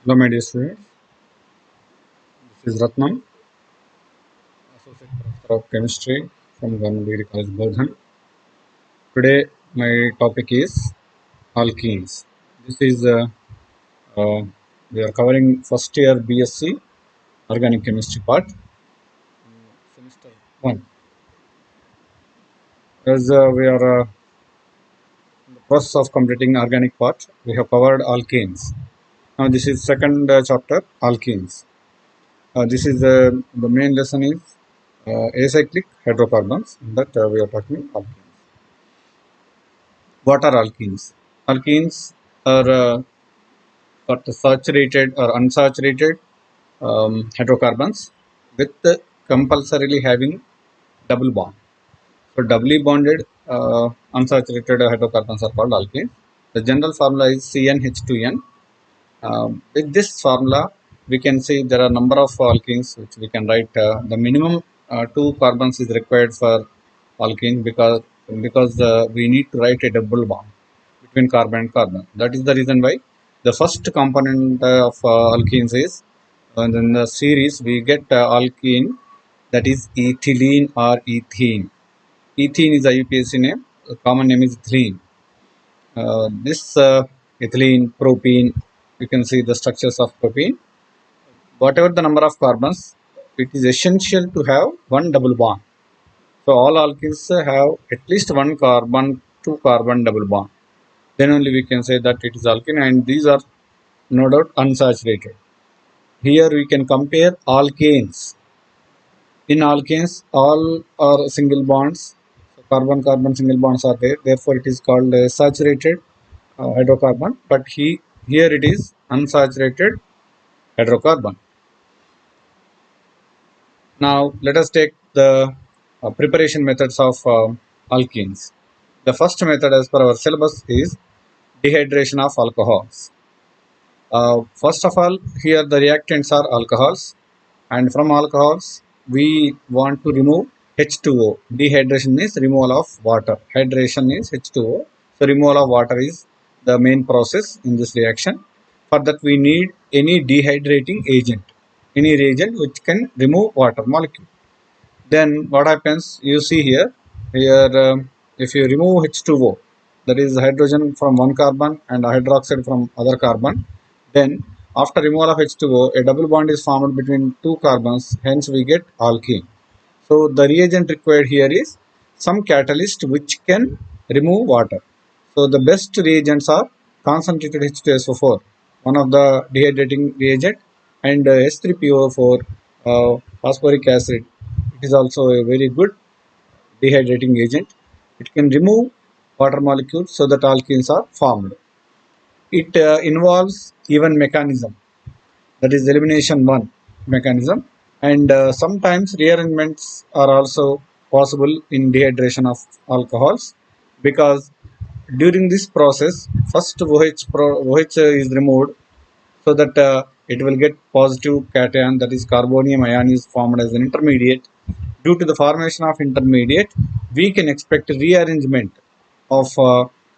Hello, my dear students. This is Ratnam, Associate Professor of Chemistry from Government Degree College, Bodhan. Today, my topic is alkenes. This is uh, we are covering first year BSc Organic Chemistry part, semester one. As we are in the process of completing organic part, we have covered alkenes. Now, this is second chapter, alkenes. This is the main lesson is acyclic hydrocarbons. That we are talking alkenes. What are alkenes? Alkenes are got saturated or unsaturated hydrocarbons with compulsorily having double bond. So doubly bonded unsaturated hydrocarbons are called alkenes. The general formula is CnH2n. With this formula, we can see there are number of alkenes which we can write. The minimum two carbons is required for alkene because we need to write a double bond between carbon and carbon. That is the reason why the first component of alkenes is in the series we get alkene, that is ethylene or ethene. Ethene is a UPSC name. The common name is ethylene. This ethylene, propene, you can see the structures of propene. Whatever the number of carbons, it is essential to have one double bond. So all alkenes have at least one carbon, two carbon double bond. Then only we can say that it is alkene, and these are no doubt unsaturated. Here we can compare alkanes. In alkanes, all are single bonds. So carbon-carbon single bonds are there. Therefore, it is called saturated hydrocarbon. But here it is unsaturated hydrocarbon. Now, let us take the preparation methods of alkenes. The first method, as per our syllabus, is dehydration of alcohols. First of all, here the reactants are alcohols, and from alcohols we want to remove H2O. Dehydration means removal of water. Hydration is H2O. So removal of water is the main process in this reaction. For that we need any dehydrating agent, any reagent which can remove water molecule. Then what happens? You see here, if you remove H2O, that is hydrogen from one carbon and hydroxide from other carbon, then after removal of H2O, a double bond is formed between two carbons. Hence, we get alkene. So the reagent required here is some catalyst which can remove water. So the best reagents are concentrated H2SO4, one of the dehydrating reagent, and S3PO4, phosphoric acid. It is also a very good dehydrating agent. It can remove water molecules so that alkenes are formed. It involves even mechanism, that is elimination one mechanism, and sometimes rearrangements are also possible in dehydration of alcohols, because during this process first OH is removed so that it will get positive cation, that is carbonium ion is formed as an intermediate. Due to the formation of intermediate, we can expect rearrangement of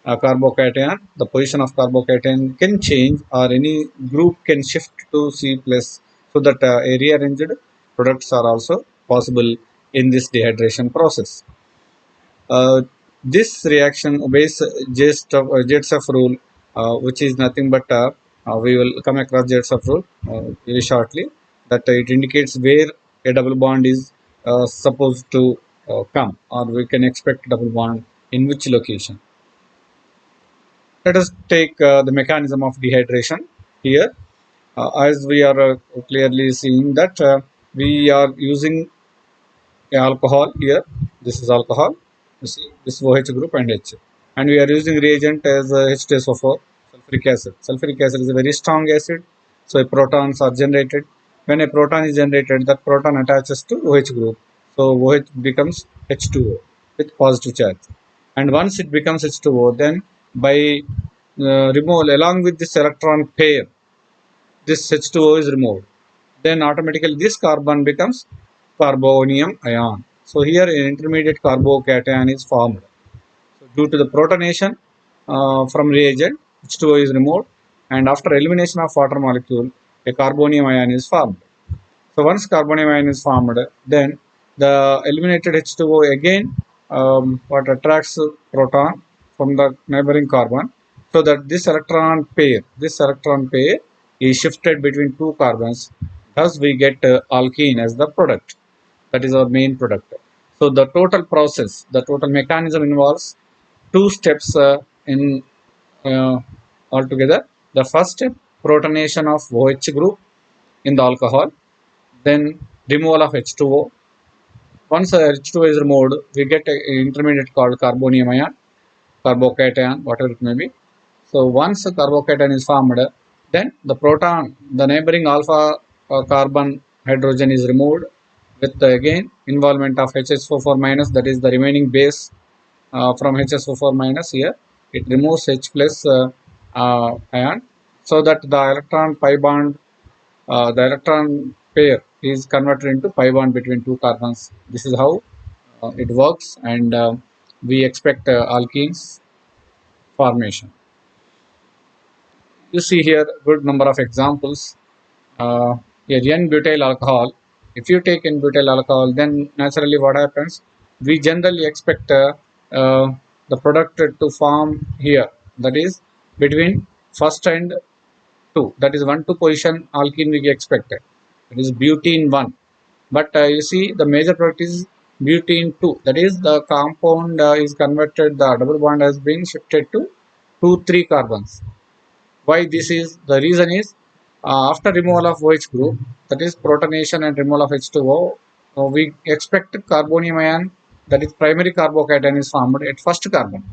a carbocation. The position of carbocation can change, or any group can shift to C plus, so that a rearranged products are also possible in this dehydration process. Uh, this reaction obeys Jet's rule, which is nothing but we will come across Jet's rule very shortly. That it indicates where a double bond is supposed to come, or we can expect double bond in which location. Let us take the mechanism of dehydration here. As we are clearly seeing that we are using alcohol here. This is alcohol. You see this OH group and H, and we are using reagent as H2SO4, sulfuric acid. Sulfuric acid is a very strong acid, so protons are generated. When a proton is generated, that proton attaches to OH group, so OH becomes H2O with positive charge. And once it becomes H2O, then by removal along with this electron pair, this H2O is removed. Then automatically this carbon becomes carbonium ion. So here an intermediate carbocation is formed. So due to the protonation from reagent, H2O is removed. and after elimination of water molecule, a carbonium ion is formed. So once carbonium ion is formed, then the eliminated H2O again what attracts proton from the neighboring carbon, so that this electron pair is shifted between two carbons. Thus we get alkene as the product. That is our main product. So the total process, the total mechanism involves two steps in uh, altogether. The first step, protonation of OH group in the alcohol, then removal of H2O. Once H2O is removed, we get an intermediate called carbonium ion, carbocation, whatever it may be. So once a carbocation is formed, then the proton, the neighboring alpha carbon hydrogen is removed with again involvement of HSO4 minus, that is the remaining base from HSO4 minus here. It removes H plus ion, so that the electron pi bond, the electron pair is converted into pi bond between two carbons. This is how it works, and we expect alkenes formation. You see here good number of examples. A N-butyl alcohol. If you take N-butyl alcohol, then naturally what happens? We generally expect the product to form here. That is between first and two. That is 1,2 position alkene we expected. It is butene 1. But you see the major product is butene 2. That is the compound is converted, the double bond has been shifted to 2, 3 carbons. Why this is? The reason is after removal of OH group, that is protonation and removal of H2O, we expect carbonium ion, that is primary carbocation, is formed at first carbon.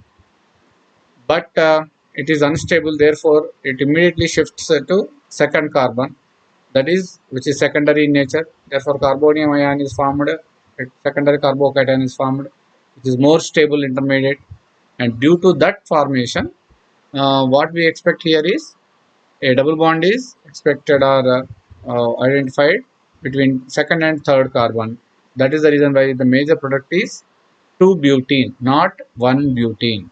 But it is unstable, therefore it immediately shifts to second carbon, that is which is secondary in nature. Therefore carbonium ion is formed, secondary carbocation is formed, which is more stable intermediate, and due to that formation, what we expect here is a double bond is expected or identified between second and third carbon. That is the reason why the major product is 2-butene, not 1-butene.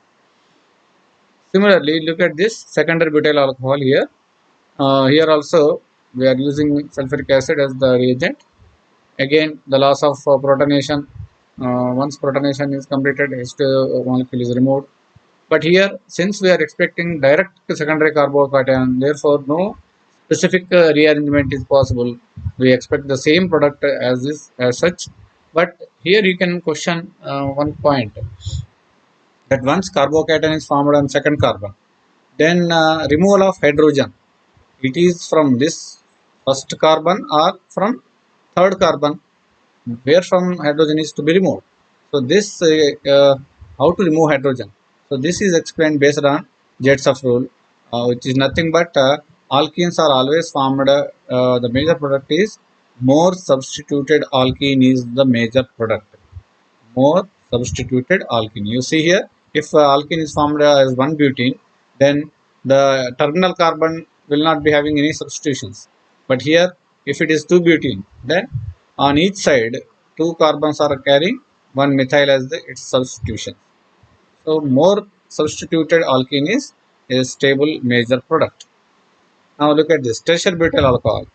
Similarly, look at this secondary butyl alcohol here. Here also we are using sulfuric acid as the reagent. Again, the loss of protonation. Once protonation is completed, H2 molecule is removed. But here, since we are expecting direct secondary carbocation, therefore no specific rearrangement is possible. We expect the same product as this, as such. But here you can question one point, that once carbocation is formed on second carbon, then removal of hydrogen, it is from this first carbon or from third carbon, where from hydrogen is to be removed. So this how to remove hydrogen. So this is explained based on Jet's rule, which is nothing but alkenes are always formed. The major product is more substituted alkene is the major product. More substituted alkene. You see here, if alkene is formed as 1-butene, then the terminal carbon will not be having any substitutions. But here, if it is 2-butene, then on each side, two carbons are carrying one methyl as its substitution. So more substituted alkene is a stable major product. Now look at this tertiary butyl alcohol.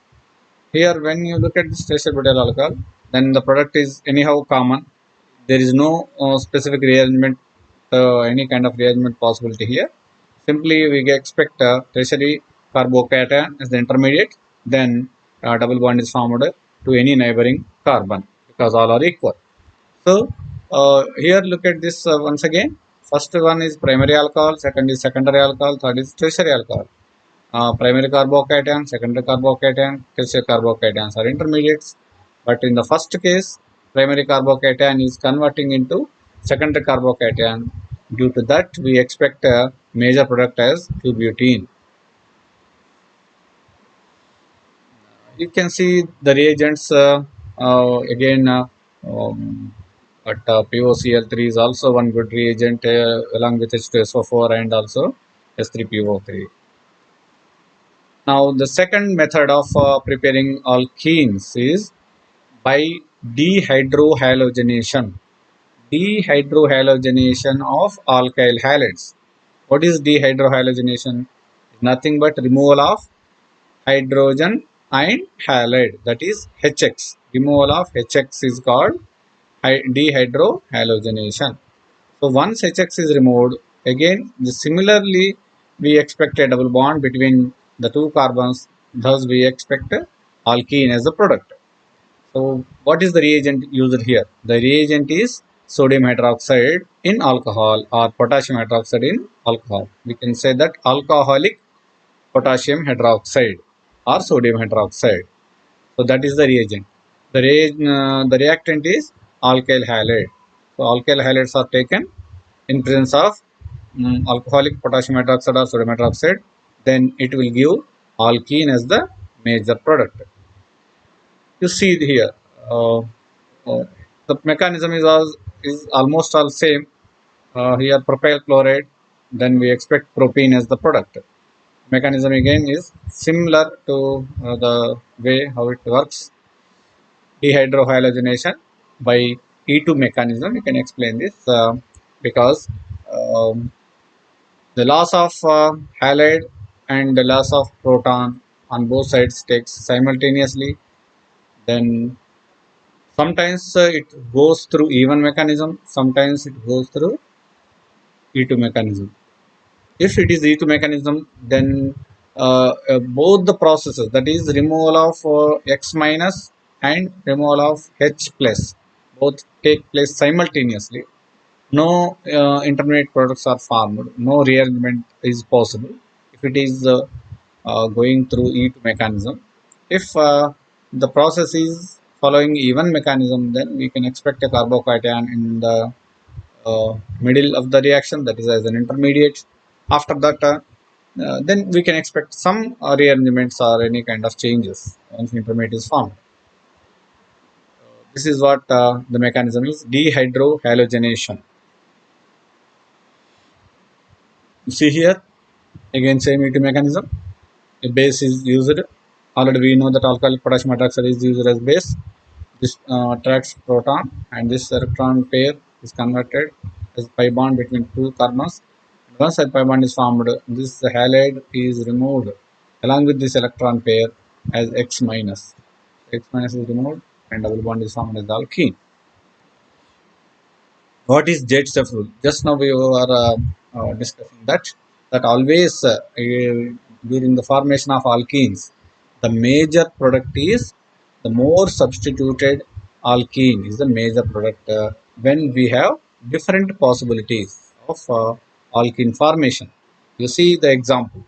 Here, when you look at this tertiary butyl alcohol, then the product is anyhow common. There is no specific rearrangement, any kind of rearrangement possibility here. Simply we expect tertiary carbocation as the intermediate, then double bond is formed to any neighboring carbon because all are equal. So here look at this once again. First one is primary alcohol, second is secondary alcohol, third is tertiary alcohol. Primary carbocation, secondary carbocation, tertiary carbocations are intermediates. But in the first case, primary carbocation is converting into secondary carbocation. Due to that, we expect a major product as 2-butene. You can see the reagents again. But POCl3 is also one good reagent along with H2SO4 and also S3PO3. Now the second method of preparing alkenes is by dehydrohalogenation. Dehydrohalogenation of alkyl halides. What is dehydrohalogenation? nothing but removal of hydrogen and halide, that is HX. Removal of HX is called dehydrohalogenation. So once HX is removed, again similarly we expect a double bond between the two carbons, thus we expect alkene as a product. So what is the reagent used here? The reagent is sodium hydroxide in alcohol or potassium hydroxide in alcohol. We can say that alcoholic potassium hydroxide or sodium hydroxide. So that is the reagent. The reactant is alkyl halide. So alkyl halides are taken in presence of alcoholic potassium hydroxide or sodium hydroxide. Then it will give alkene as the major product. You see here, uh, the mechanism is almost all same. Here propyl chloride, then we expect propene as the product. Mechanism again is similar to the way how it works. Dehydrohalogenation by E2 mechanism. We can explain this because um, the loss of halide and the loss of proton on both sides takes simultaneously. Then sometimes it goes through E1 mechanism, sometimes it goes through E2 mechanism. If it is E2 mechanism, then both the processes, that is removal of X minus and removal of H plus, both take place simultaneously. No intermediate products are formed, no rearrangement is possible if it is going through E2 mechanism. If the process is following E1 mechanism, then we can expect a carbocation in the middle of the reaction, that is as an intermediate. After that, then we can expect some rearrangements or any kind of changes once intermediate is formed. This is what the mechanism is, dehydrohalogenation. You see here, again same E2 mechanism. A base is used. Already we know that alkylic potassium hydroxide is used as base. This attracts proton and this electron pair is converted as pi bond between two carbons. Once a pi bond is formed, this halide is removed along with this electron pair as X minus. X minus is removed and double bond is formed as alkene. What is J-Steph rule? Just now we were discussing that always during the formation of alkenes, the major product is the more substituted alkene is the major product when we have different possibilities of alkene formation. You see the example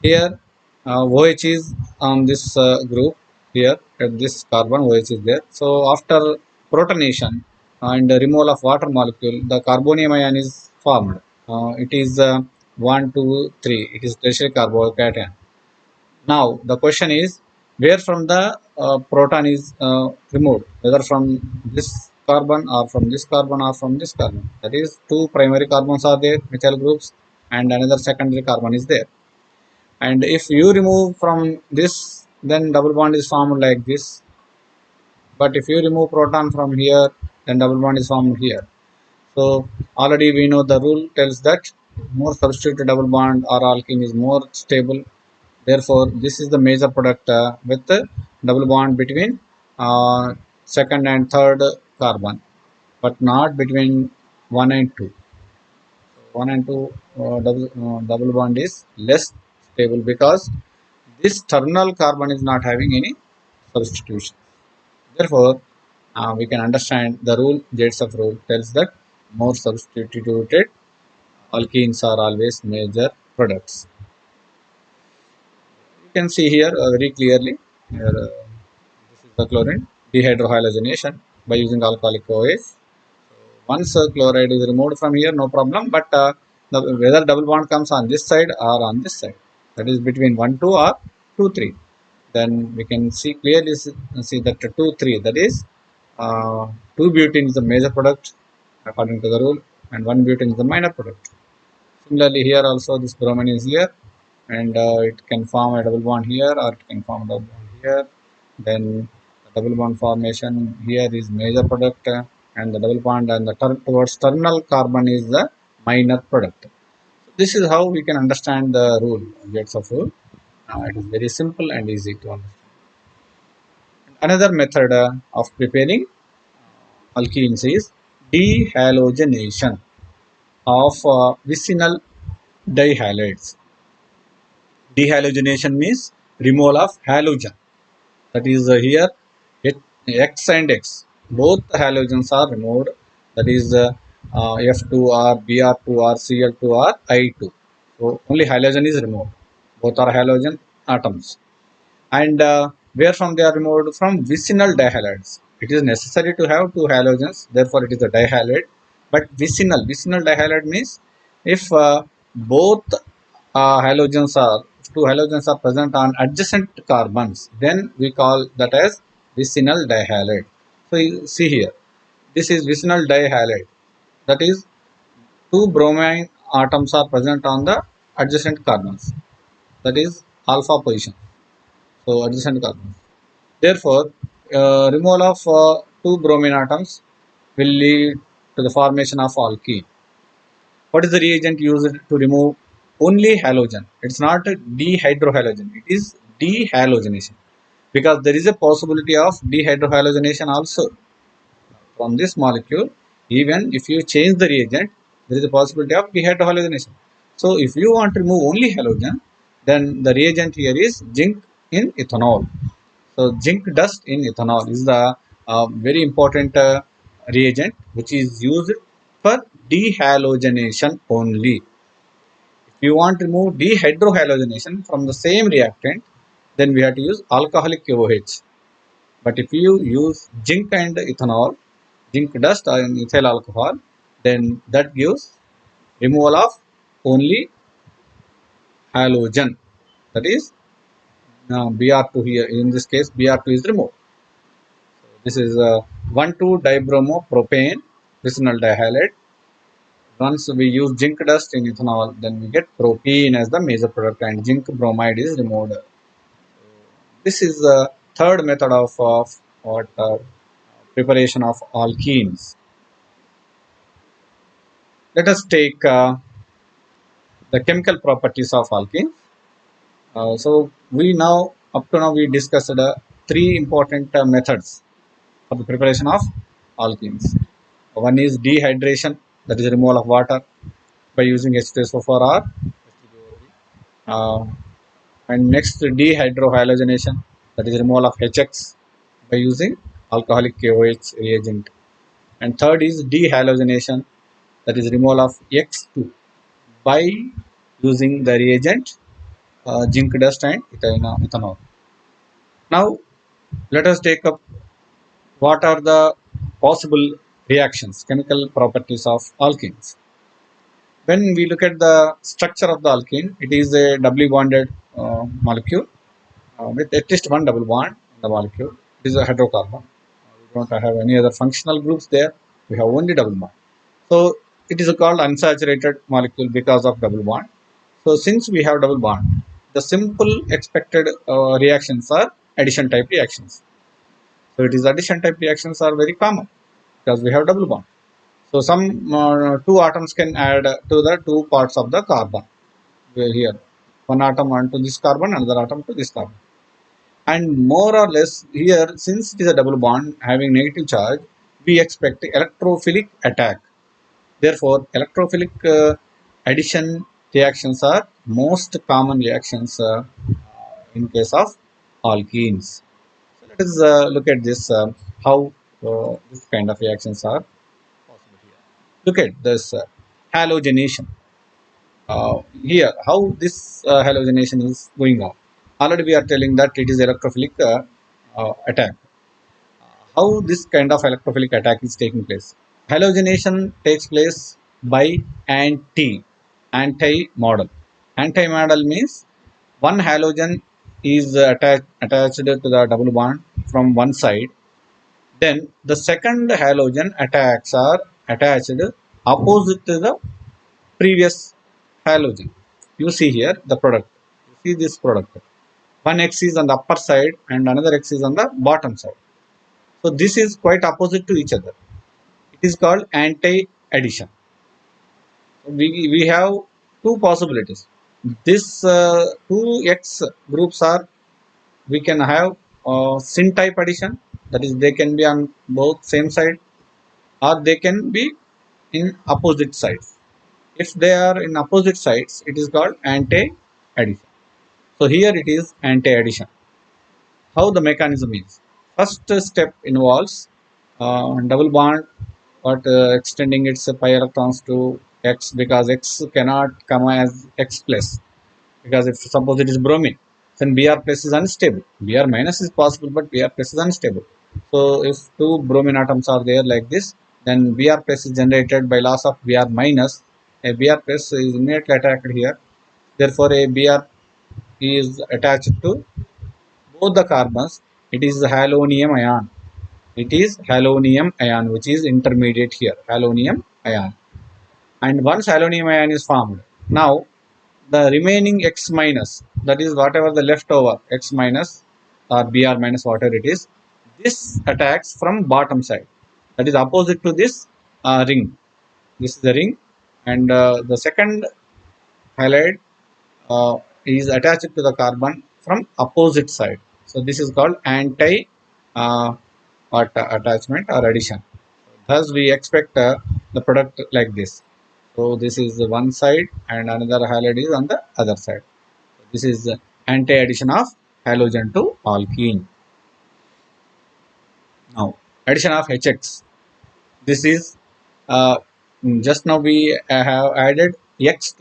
here. OH is on this group here at this carbon. OH is there. So after protonation and removal of water molecule, the carbonium ion is formed. It is 1, 2, 3. It is tertiary carbocation. Now the question is where from the proton is removed, whether from this carbon or from this carbon or from this carbon. That is, two primary carbons are there, methyl groups, and another secondary carbon is there. And if you remove from this, then double bond is formed like this. But if you remove proton from here, then double bond is formed here. So already we know the rule tells that more substituted double bond or alkene is more stable. Therefore this is the major product with the double bond between second and third carbon, but not between 1 and 2. 1 and 2 double bond is less stable because this terminal carbon is not having any substitution. Therefore, we can understand the rule, J-Steph rule tells that more substituted alkenes are always major products. You can see here very clearly. Here, this is the chlorine dehydrohalogenation by using alcoholic OH. Once chloride is removed from here, no problem. But whether double bond comes on this side or on this side, that is between 1, 2 or 2, 3. Then we can see clearly see that 2, 3, that is 2 butene is the major product according to the rule, and 1 butene is the minor product. Similarly here also this bromine is here, and it can form a double bond here or it can form a double bond here. Then the double bond formation here is major product, and the double bond and the towards terminal carbon is the minor product. this is how we can understand the rule, gates of rule. It is very simple and easy to understand. Another method of preparing alkenes is dehalogenation of vicinal dihalides. Dehalogenation means removal of halogen. That is here X and X. Both halogens are removed. That is F2R, Br2R, Cl2R, I2. So only halogen is removed. Both are halogen atoms. And where from they are removed? From vicinal dihalides. It is necessary to have two halogens, therefore it is a dihalide. But vicinal dihalide means if both if two halogens are present on adjacent carbons, then we call that as vicinal dihalide. So you see here, this is vicinal dihalide. That is, two bromine atoms are present on the adjacent carbons. That is alpha position. So adjacent carbons. Therefore, removal of two bromine atoms will lead to the formation of alkene. What is the reagent used to remove only halogen? It's not a dehydrohalogen, it is dehalogenation, because there is a possibility of dehydrohalogenation also from this molecule. Even if you change the reagent, there is a possibility of dehydrohalogenation. So if you want to remove only halogen, then the reagent here is zinc in ethanol. So zinc dust in ethanol is the very important reagent which is used for dehalogenation only. If you want to remove dehydrohalogenation from the same reactant, then we have to use alcoholic KOH. But if you use zinc and ethanol, zinc dust or ethyl alcohol, then that gives removal of only halogen. That is Br2 here. In this case, Br2 is removed. This is 1,2-dibromopropane vicinal dihalide. Once we use zinc dust in ethanol, then we get propene as the major product and zinc bromide is removed. This is the third method of what preparation of alkenes. Let us take the chemical properties of alkenes. So we now, up to now, we discussed three important methods for the preparation of alkenes. One is dehydration, that is removal of water by using H2SO4R. And next, dehydrohalogenation, that is removal of HX by using alcoholic KOH reagent. And third is dehalogenation, that is removal of X2 by using the reagent zinc dust and ethanol. Now, let us take up what are the possible reactions, chemical properties of alkenes. When we look at the structure of the alkene, it is a doubly bonded molecule with at least one double bond in the molecule. It is a hydrocarbon. We don't have any other functional groups there. We have only double bond. So it is called unsaturated molecule because of double bond. So since we have double bond, the simple expected reactions are addition type reactions. So it is addition type reactions are very common because we have double bond. So some two atoms can add to the two parts of the carbon. Here, one atom onto this carbon, another atom to this carbon. And more or less here, since it is a double bond having negative charge, we expect electrophilic attack. Therefore, electrophilic addition reactions are most common reactions in case of alkenes. So let us look at this how this kind of reactions are possible here. Look at this halogenation. Here, how this halogenation is going on. Already we are telling that it is electrophilic attack. How this kind of electrophilic attack is taking place? Halogenation takes place by anti-model. Anti-model means one halogen is attached to the double bond from one side. Then the second halogen attacks are attached opposite to the previous halogen. You see here the product. You see this product. One X is on the upper side and another X is on the bottom side. So this is quite opposite to each other. It is called anti-addition. We have two possibilities. This two X groups are, we can have syn type addition, that is they can be on both same side or they can be in opposite sides. If they are in opposite sides, it is called anti addition. So here it is anti addition. How the mechanism is: first step involves double bond, but extending its pi electrons to X, because X cannot come as X plus, because if suppose it is bromine, then Br plus is unstable. Br minus is possible, but Br plus is unstable. So if two bromine atoms are there like this, then Br plus is generated by loss of Br minus. A Br plus is immediately attacked here. Therefore, a Br is attached to both the carbons. It is halonium ion. It is halonium ion, which is intermediate here. Halonium ion. And once halonium ion is formed, now the remaining X minus, that is whatever the leftover X minus or Br minus, whatever it is, this attacks from bottom side, that is opposite to this ring. This is the ring, and the second halide is attached to the carbon from opposite side. So this is called anti uh, attachment or addition. Thus we expect the product like this. So this is the one side and another halide is on the other side. This is anti-addition of halogen to alkene. Now addition of HX. This is uh, just now we have added X2.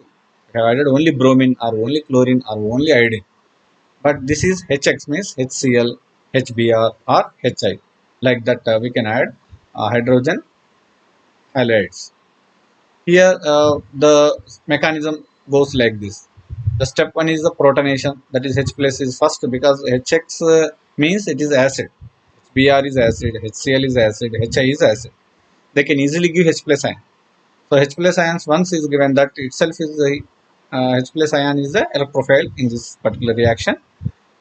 We have added only bromine or only chlorine or only iodine. But this is HX, means HCl, HBr or HI. Like that we can add hydrogen halides. Here the mechanism goes like this. The step one is the protonation, that is H plus is first, because HX means it is acid. Br is acid, HCl is acid, HI is acid. They can easily give H plus ion. So H plus ions once is given, that itself is the H plus ion is the electrophile in this particular reaction.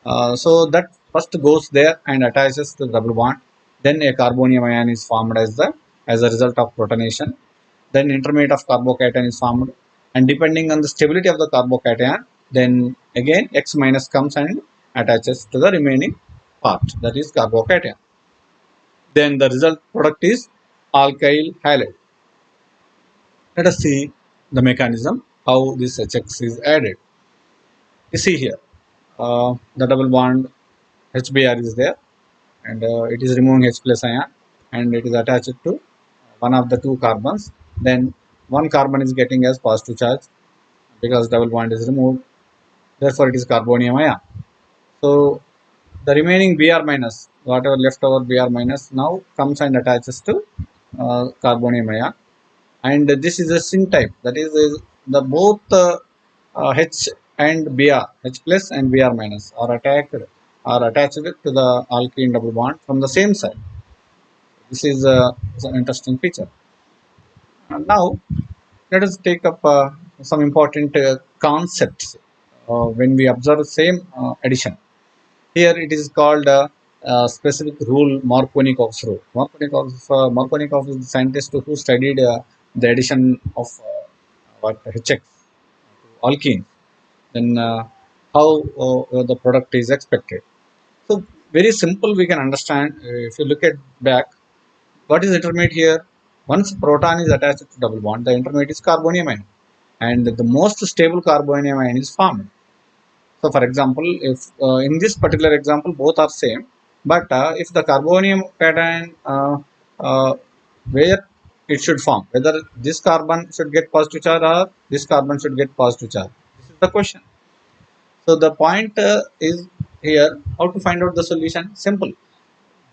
So that first goes there and attaches to the double bond. Then a carbonium ion is formed as a result of protonation. Then intermediate of carbocation is formed, and depending on the stability of the carbocation, then again X minus comes and attaches to the remaining part, that is carbocation. Then the result product is alkyl halide. Let us see the mechanism how this HX is added. You see here the double bond HBr is there, and it is removing H plus ion, and it is attached to one of the two carbons. Then one carbon is getting as positive charge because double bond is removed. Therefore, it is carbonium ion. So the remaining Br minus, whatever leftover Br minus, now comes and attaches to carbonium ion, and this is a syn type. That is the both H and Br, H plus and Br minus are attached to the alkene double bond from the same side. This is an interesting feature. And now let us take up some important concepts when we observe same addition. Here it is called specific rule, Markovnikov's rule. Markovnikov is the scientist who studied the addition of HX to alkene. Then how the product is expected. So very simple, we can understand. If you look at back, what is intermediate here? Once proton is attached to double bond, the intermediate is carbonium ion, and the most stable carbonium ion is formed. So for example, if in this particular example both are same, but if the carbonium cation where it should form, whether this carbon should get positive charge or this carbon should get positive charge, this is the question. So the point is here, how to find out the solution? Simple.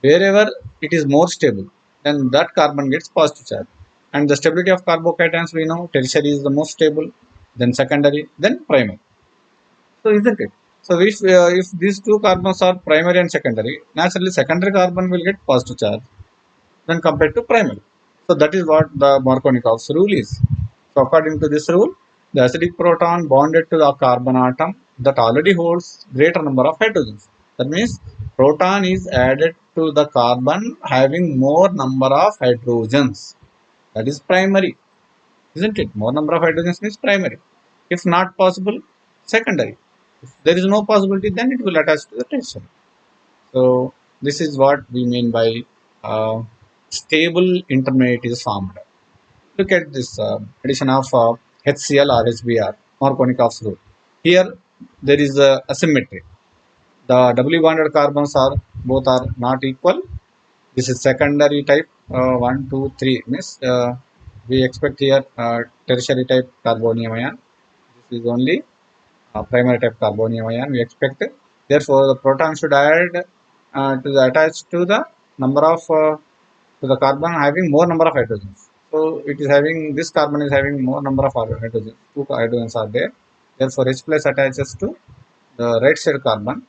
Wherever it is more stable, then that carbon gets positive charge. And the stability of carbocations, we know tertiary is the most stable, then secondary, then primary. So isn't it? So if these two carbons are primary and secondary, naturally secondary carbon will get positive charge when compared to primary. So that is what the Markovnikov's rule is. So according to this rule, the acidic proton bonded to the carbon atom that already holds greater number of hydrogens. That means proton is added to the carbon having more number of hydrogens. That is primary, isn't it? More number of hydrogens means primary. If not possible, secondary. If there is no possibility, then it will attach to the tertiary. So this is what we mean by uh, stable intermediate is formed. Look at this addition of HCl or HBr, Markovnikov's rule. Here there is a asymmetry. The double bonded carbons are both are not equal. This is secondary type. 1, 2, 3 means we expect here tertiary type carbonium ion. This is only primary type carbonium ion we expect. Therefore, the proton should add to the attached to the number of to the carbon having more number of hydrogens. So it is having this carbon is having more number of hydrogens. Two hydrogens are there. Therefore, H plus attaches to the right side carbon,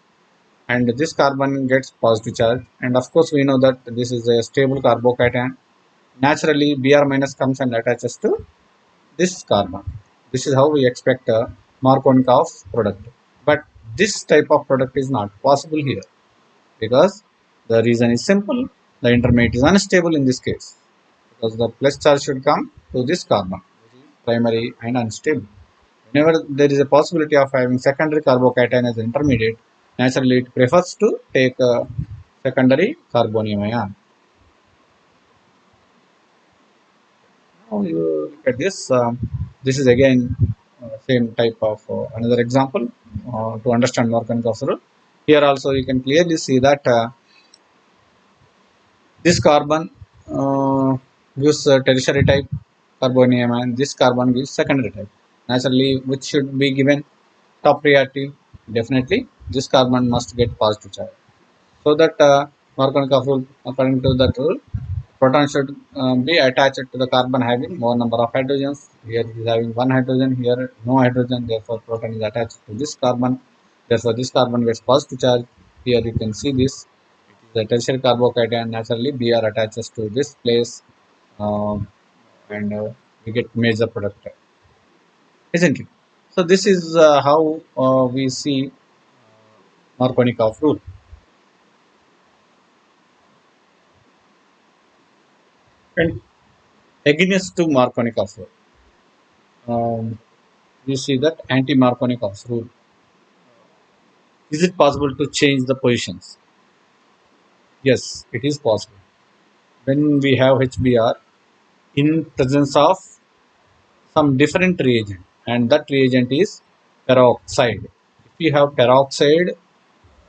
and this carbon gets positive charge. And of course, we know that this is a stable carbocation. Naturally, Br minus comes and attaches to this carbon. This is how we expect a Markovnikov product. But this type of product is not possible here because the reason is simple. The intermediate is unstable in this case because the plus charge should come to this carbon, which is primary and unstable. Whenever there is a possibility of having secondary carbocation as intermediate, naturally it prefers to take a secondary carbonium ion. Now you look at this. This is again same type of another example to understand Markovnikov's rule. Here also you can clearly see that this carbon gives tertiary type carbonium and this carbon gives secondary type. Naturally, which should be given top priority? Definitely, this carbon must get positive charge. So that Markovnikov rule, according to that rule, proton should be attached to the carbon having more number of hydrogens. Here it is having one hydrogen, here no hydrogen, therefore proton is attached to this carbon. Therefore this carbon gets positive charge. Here you can see this. It is a tertiary carbocation. Naturally Br attaches to this place, and we get major product, isn't it? So this is how we see Markovnikov rule. And against to Markovnikov rule, we see that anti-Markovnikov's rule. Is it possible to change the positions? Yes, it is possible. When we have HBr in presence of some different reagent, and that reagent is peroxide. If we have peroxide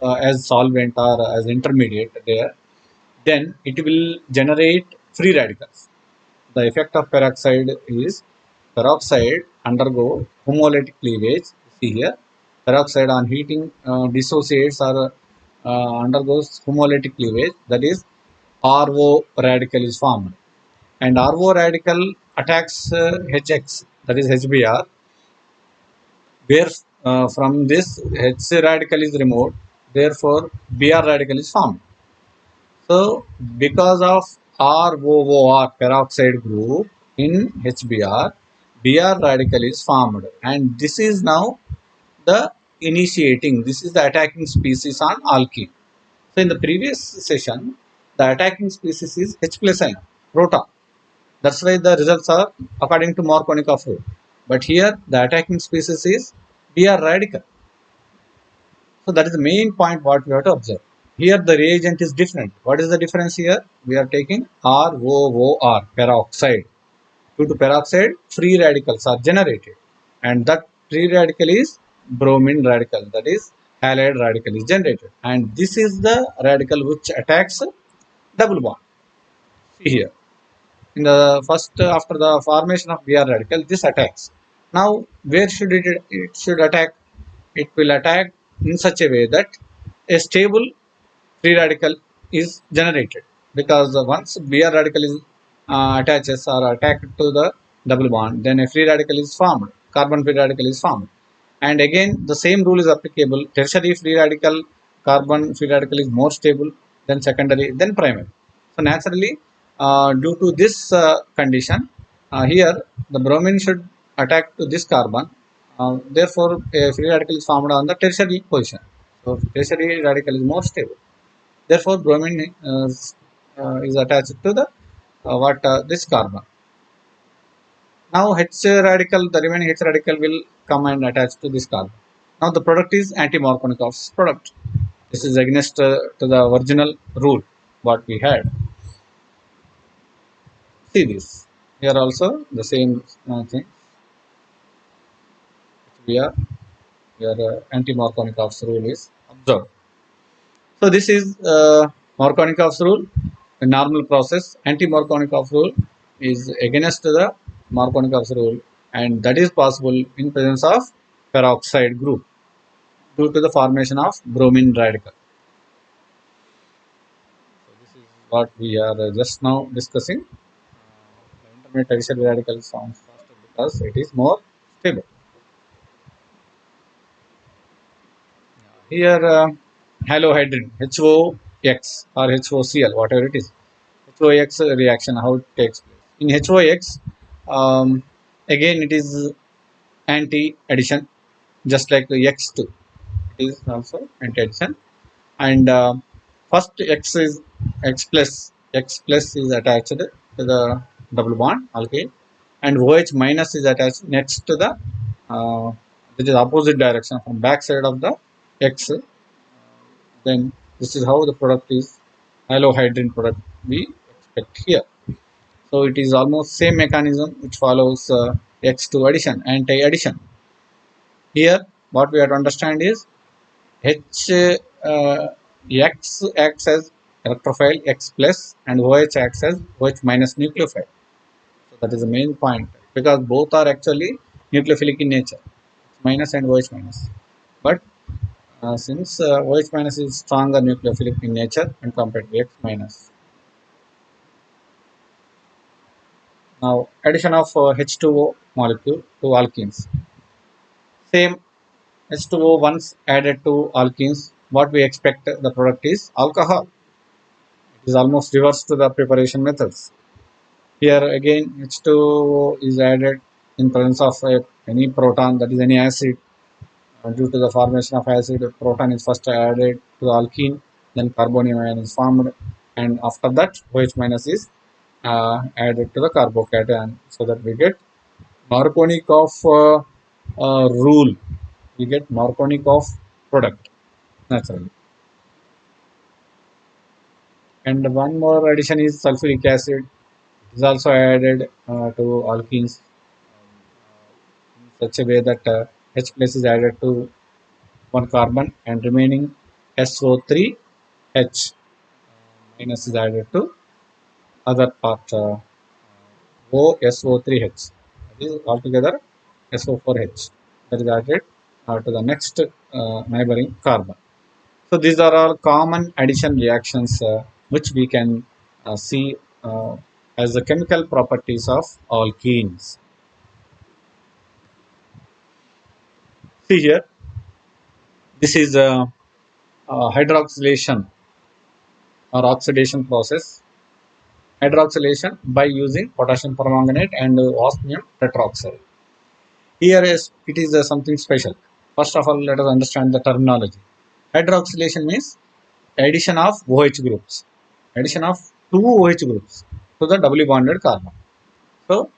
as solvent or as intermediate there, then it will generate free radicals. The effect of peroxide is peroxide undergo homolytic cleavage. See here, peroxide on heating dissociates or undergoes homolytic cleavage. That is, RO radical is formed, and RO radical attacks HX, that is HBr, where from this H radical is removed. Therefore, Br radical is formed. So, because of ROOR peroxide group in HBr, Br radical is formed, and this is now the initiating, this is the attacking species on alkene. So, in the previous session, the attacking species is H plus ion, proton. That's why the results are according to Markovnikov rule. But here, the attacking species is Br radical. So that is the main point what we have to observe. Here the reagent is different. What is the difference here? We are taking ROOR, peroxide. Due to peroxide, free radicals are generated. And that free radical is bromine radical. That is halide radical is generated. And this is the radical which attacks double bond. See here. In the first, after the formation of Br radical, this attacks. Now, where should it should attack? It will attack in such a way that a stable free radical is generated, because once Br radical is attaches or attacked to the double bond, then a free radical is formed, carbon free radical is formed. And again, the same rule is applicable. Tertiary free radical, carbon free radical is more stable than secondary, then primary. So naturally, due to this condition, here the bromine should attack to this carbon. Therefore, a free radical is formed on the tertiary position. So tertiary radical is more stable. Therefore, bromine is attached to the this carbon. Now H radical, the remaining H radical will come and attach to this carbon. Now the product is anti-Markovnikov's product. This is against to the original rule what we had. See this. Here also the same thing. We are here anti-Markovnikov's rule is observed. So this is Markovnikov's rule. A normal process. Anti-Markovnikov rule is against the Markovnikov's rule, and that is possible in presence of peroxide group due to the formation of bromine radical. So this is what we are just now discussing. The intermediate tertiary radical sounds faster because it is more stable. Here, halohydrin HOX or HOCl, whatever it is, HOX reaction, how it takes place. In HOX, again it is anti-addition, just like the X2. It is also anti-addition, and first X plus is attached to the double bond alkane, and OH minus is attached next to the which is opposite direction from back side of the X. Then this is how the product is halohydrin product we expect here. So it is almost same mechanism which follows X2 addition, anti-addition. Here what we have to understand is H X acts as electrophile X plus and OH acts as OH minus nucleophile. So that is the main point because both are actually nucleophilic in nature, H minus and OH minus. But since OH minus is stronger nucleophilic in nature when compared to X minus. Now addition of H2O molecule to alkenes. Same H2O once added to alkenes, what we expect the product is alcohol. It is almost reverse to the preparation methods. Here again H2O is added in presence of any proton, that is any acid. Due to the formation of acid, proton is first added to the alkene, then carbonium ion is formed, and after that OH minus is added to the carbocation, so that we get Markovnikov rule. We get Markovnikov product naturally. And one more addition is sulfuric acid. It is also added to alkenes in such a way that H plus is added to one carbon and remaining SO3H minus is added to other part OSO3H. That is altogether SO4H that is added to the next neighboring carbon. So these are all common addition reactions which we can see as the chemical properties of alkenes. See here, this is a hydroxylation or oxidation process. Hydroxylation by using potassium permanganate and osmium tetroxide. Here is it is something special. First of all, let us understand the terminology. Hydroxylation means addition of OH groups, addition of two OH groups to the doubly bonded carbon. So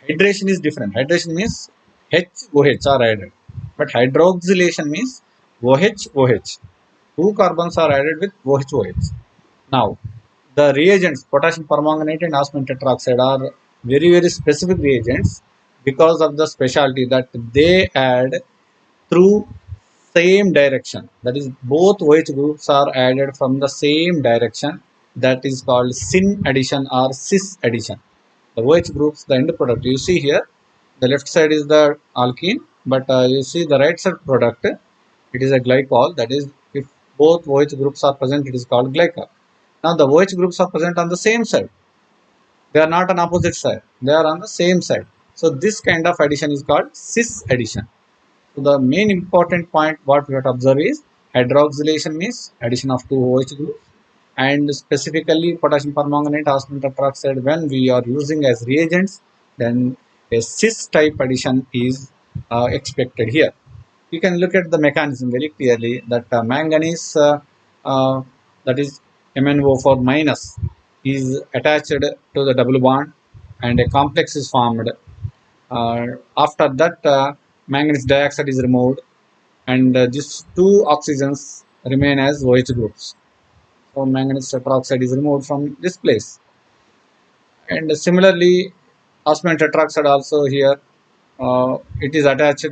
hydration is different. Hydration means HOH are added, but hydroxylation means OH. Two carbons are added with OH. Now, the reagents potassium permanganate and osmium tetroxide are very specific reagents because of the specialty that they add through same direction. That is, both OH groups are added from the same direction. That is called syn addition or cis addition. The OH groups, the end product you see here, the left side is the alkene, but you see the right side product, it is a glycol. That is, if both OH groups are present, it is called glycol. Now the OH groups are present on the same side. They are not on opposite side. They are on the same side. So this kind of addition is called cis addition. So the main important point what we have to observe is hydroxylation means addition of two OH groups, and specifically potassium permanganate, osmium tetroxide when we are using as reagents, then a cis type addition is expected here. You can look at the mechanism very clearly that manganese that is MnO4 minus is attached to the double bond and a complex is formed After that, manganese dioxide is removed, and these two oxygens remain as OH groups. So manganese tetroxide is removed from this place. And similarly, osmium tetroxide also here, it is attached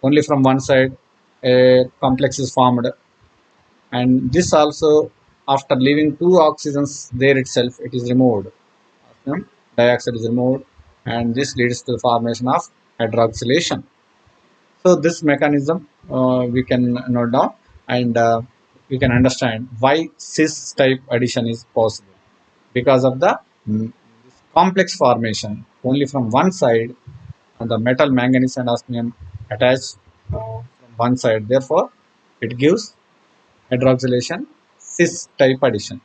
only from one side, a complex is formed, and this also, after leaving two oxygens there itself, it is removed. Osmium dioxide is removed, and this leads to the formation of hydroxylation. So this mechanism we can note down, and we can understand why cis type addition is possible because of the complex formation only from one side, and the metal manganese and osmium attached from one side. Therefore, it gives hydroxylation cis type addition.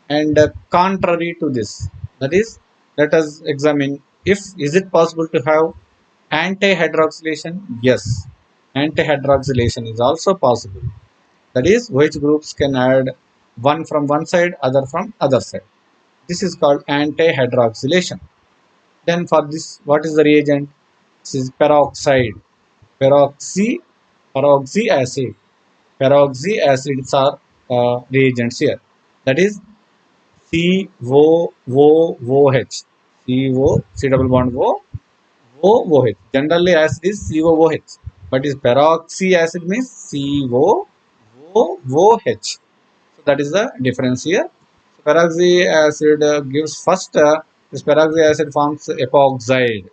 And contrary to this, that is, let us examine if is it possible to have anti-hydroxylation. Yes, anti-hydroxylation is also possible. That is, OH groups can add one from one side, other from other side. This is called anti-hydroxylation. Then for this, what is the reagent? This is peroxide, peroxy, peroxy acid. Peroxy acids are reagents here. That is COOOH. CO, C double bond O, OOH. Generally, acid is COOH, but is peroxy acid means COOH. So that is the difference here. So peroxy acid gives first, this peroxy acid forms epoxide.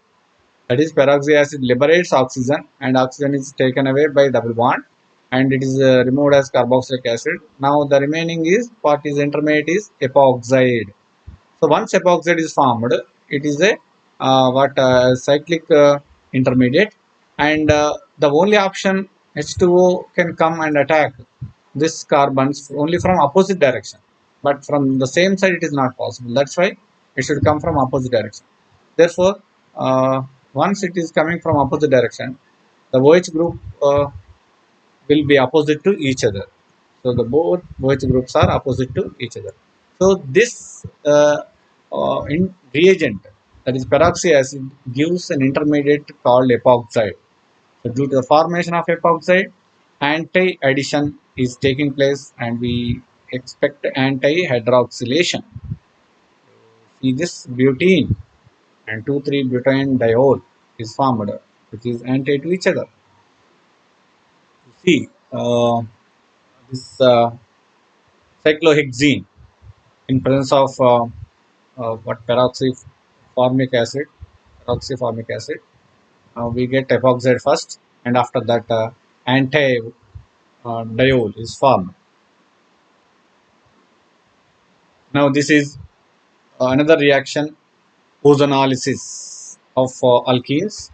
That is, peroxy acid liberates oxygen, and oxygen is taken away by double bond, and it is removed as carboxylic acid. Now the remaining is part is intermediate is epoxide. So once epoxide is formed, it is a what cyclic intermediate, and the only option H2O can come and attack this carbons only from opposite direction, but from the same side it is not possible. That's why it should come from opposite direction. Therefore, uh, once it is coming from opposite direction, the OH group will be opposite to each other. So the both OH groups are opposite to each other. So this in reagent, that is peroxy acid, gives an intermediate called epoxide. So due to the formation of epoxide, anti-addition is taking place, and we expect anti-hydroxylation. See this butene and 2,3-butyl-diol is formed, which is anti to each other. See this cyclohexene in presence of what peroxyformic acid, peroxyformic acid, we get epoxide first, and after that anti diol is formed. Now this is another reaction, ozonolysis of alkenes.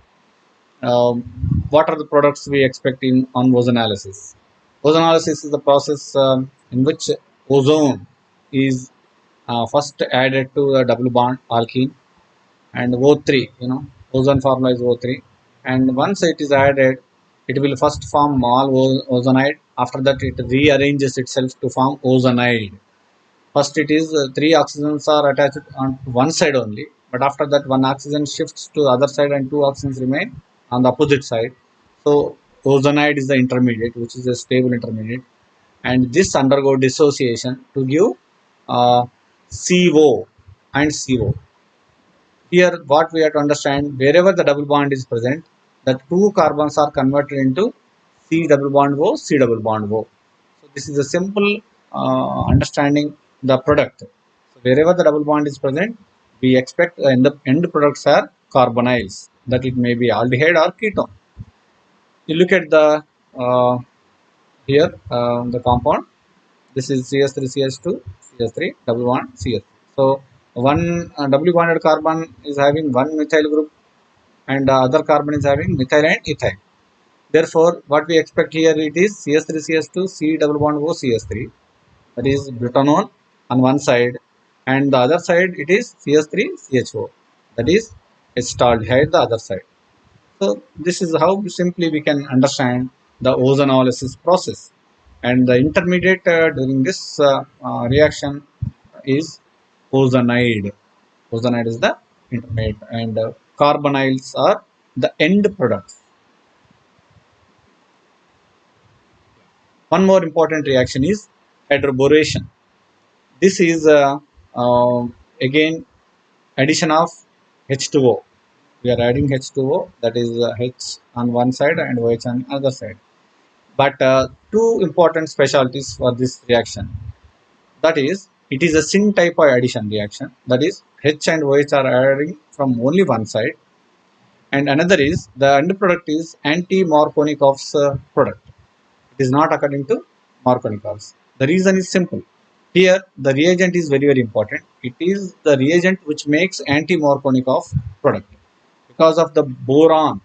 What are the products we expect in on ozonolysis? Ozonolysis is the process in which ozone is first added to the double bond alkene, and O3, ozone formula is O3, and once it is added, it will first form mol ozonide. After that, it rearranges itself to form ozonide. First, it is three oxygens are attached on one side only, but after that, one oxygen shifts to the other side and two oxygens remain on the opposite side. So, ozonide is the intermediate, which is a stable intermediate, and this undergo dissociation to give uh, CO and CO. Here, what we have to understand, wherever the double bond is present, the two carbons are converted into C double bond O, C double bond O. So this is a simple understanding the product. So wherever the double bond is present, we expect the end products are carbonyls, that it may be aldehyde or ketone. You look at the here the compound. This is CS3CH2, CS3 double bond CS. So one double bonded carbon is having one methyl group, and other carbon is having methyl and ethyl. Therefore, what we expect here, it is CS3CH2 C double bond O CS3, that is butanol on one side, and the other side it is CS3CHO, that is acetaldehyde the other side. So this is how simply we can understand the ozonolysis process, and the intermediate during this reaction is ozonide. Ozonide is the intermediate, and carbonyls are the end products. One more important reaction is hydroboration. This is again addition of H2O. We are adding H2O, that is H on one side and OH on other side. But two important specialties for this reaction. That is, it is a syn type of addition reaction. That is, H and OH are adding from only one side, and another is the end product is anti-Markovnikov's product. It is not according to Markovnikov's. The reason is simple. Here, the reagent is very, very important. It is the reagent which makes anti-Markovnikov product. Because of the boron,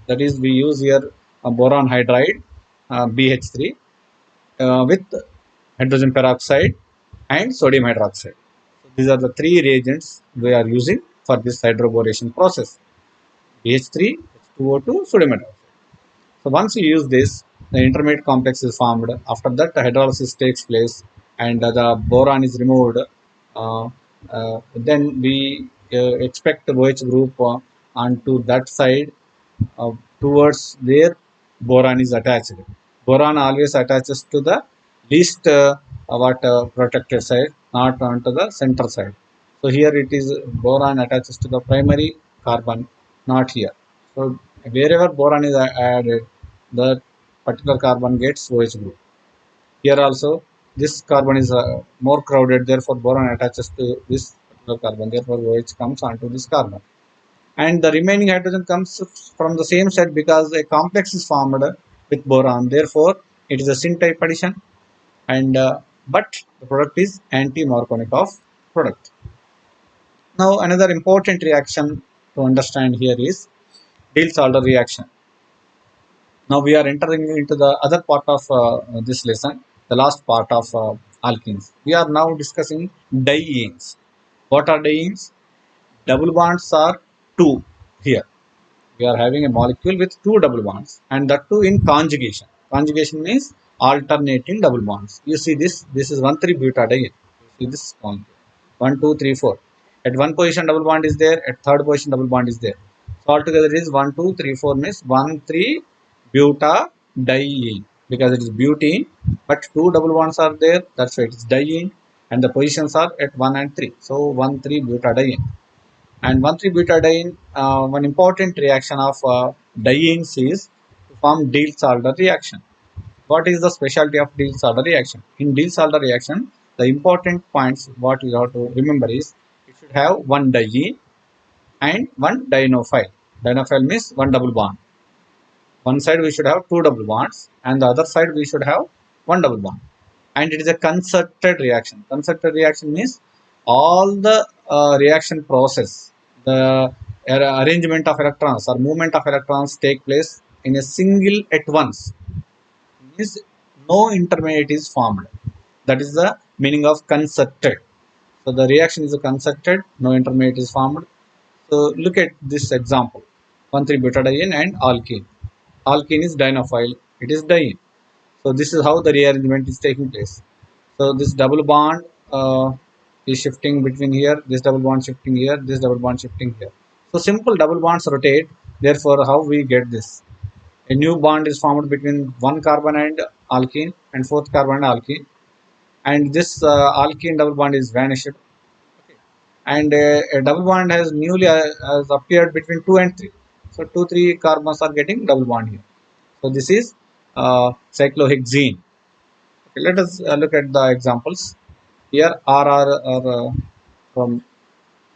that is, we use here a boron hydride, BH3, with hydrogen peroxide and sodium hydroxide. So these are the three reagents we are using for this hydroboration process. BH3, H2O2, sodium hydroxide. So once you use this, the intermediate complex is formed. After that, the hydrolysis takes place and the boron is removed. Then we expect the OH group onto that side towards where boron is attached. Boron always attaches to the least protected side, not onto the center side. So here it is boron attaches to the primary carbon, not here. So wherever boron is added, the particular carbon gets OH group. Here also, this carbon is more crowded, therefore boron attaches to this particular carbon, therefore OH comes onto this carbon. And the remaining hydrogen comes from the same side because a complex is formed with boron, therefore it is a syn type addition, and but the product is anti-Markovnikov product. Now another important reaction to understand here is Diels-Alder reaction. Now we are entering into the other part of this lesson, the last part of alkenes. We are now discussing dienes. What are dienes? Double bonds are two here. We are having a molecule with two double bonds, and that too in conjugation. Conjugation means alternating double bonds. You see this is 1,3-butadiene. You see this molecule 1, 2, 3, 4. At one position double bond is there, at third position double bond is there. So altogether it is 1, 2, 3, 4 means 1,3-butadiene because it is butene, but two double bonds are there, that's why it is diene, and the positions are at 1 and 3. So 1,3-butadiene. And 1,3-butadiene, one important reaction of dienes is to form Diels-Alder reaction. What is the specialty of Diels-Alder reaction? In Diels-Alder reaction, the important points what you have to remember is it should have one diene and one dienophile. Dienophile means one double bond. One side we should have two double bonds, and the other side we should have one double bond. And it is a concerted reaction. Concerted reaction means all the reaction process, the arrangement of electrons or movement of electrons take place in a single at once. Means no intermediate is formed. That is the meaning of concerted. So the reaction is concerted, no intermediate is formed. So look at this example, 1,3-butadiene and alkene. Alkene is dienophile, it is diene. So this is how the rearrangement is taking place. So this double bond is shifting between here, this double bond shifting here, this double bond shifting here. So simple double bonds rotate. Therefore, how we get this? A new bond is formed between one carbon and alkene and fourth carbon and alkene, and this alkene double bond is vanished. Okay. And a double bond has newly has appeared between 2 and 3. So 2, 3 carbons are getting double bond here. So this is cyclohexene. Okay, let us look at the examples. Here R are from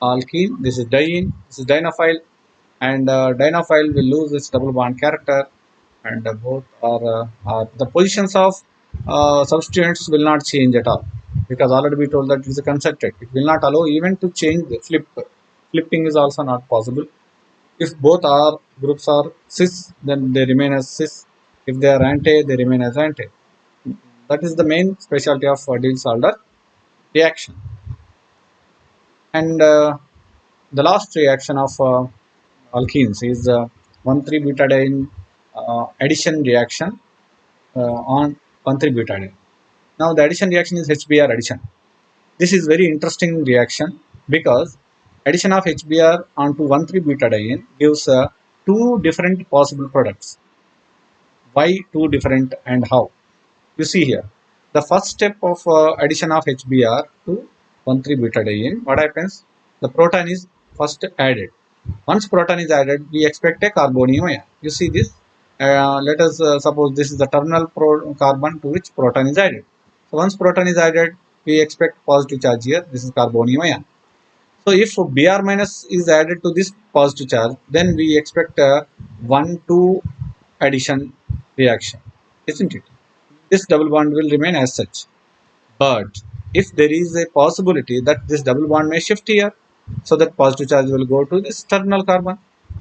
alkene, this is diene, this is dienophile, and dienophile will lose its double bond character, and both are the positions of substituents will not change at all, because already we told that it is a concerted. It will not allow even to change the flip. Flipping is also not possible. If both R groups are cis, then they remain as cis. If they are anti, they remain as anti. That is the main specialty of Diels-Alder reaction. And the last reaction of alkenes is 1,3-butadiene addition reaction on 1,3-butadiene. Now the addition reaction is HBr addition. This is very interesting reaction because addition of HBr onto 1,3-butadiene gives two different possible products. Why two different and how? You see here, the first step of addition of HBr to 1,3-butadiene, what happens? The proton is first added. Once proton is added, we expect a carbonium ion. You see this? Let us suppose this is the terminal carbon to which proton is added. So once proton is added, we expect positive charge here. This is carbonium ion. So if Br minus is added to this positive charge, then we expect a 1,2 addition reaction, isn't it? This double bond will remain as such. But if there is a possibility that this double bond may shift here, so that positive charge will go to this terminal carbon.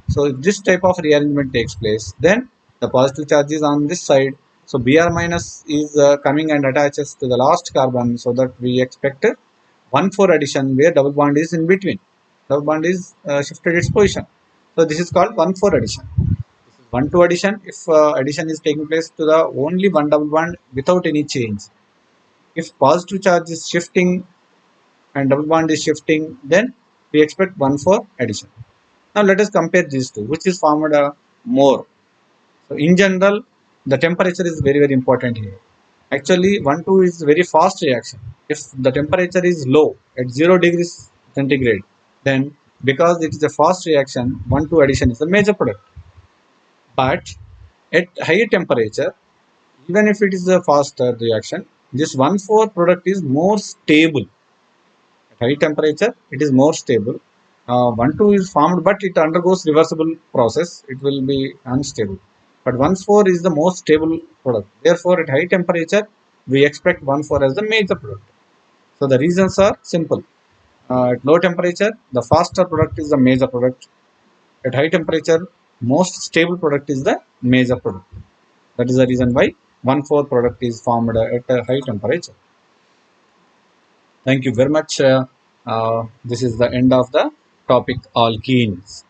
So if this type of rearrangement takes place, then the positive charge is on this side. So Br minus is coming and attaches to the last carbon, so that we expect 1,4 addition where double bond is in between. Double bond is shifted its position. So this is called 1,4 addition. 1,2 addition if addition is taking place to the only one double bond without any change. If positive charge is shifting and double bond is shifting, then we expect 1,4 addition. Now let us compare these two, which is formed more. So in general, the temperature is very important here. Actually, 1,2 is very fast reaction. If the temperature is low at 0 degrees centigrade, then because it is a fast reaction, 1,2 addition is a major product. But at higher temperature, even if it is a faster reaction, this 1,4 product is more stable. At high temperature, it is more stable. 1,2 is formed, but it undergoes reversible process. It will be unstable. But 1,4 is the most stable product. Therefore, at high temperature, we expect 1,4 as the major product. So the reasons are simple. At low temperature, the faster product is the major product. At high temperature, most stable product is the major product. That is the reason why 1,4 product is formed at a high temperature. Thank you very much. This is the end of the topic alkenes.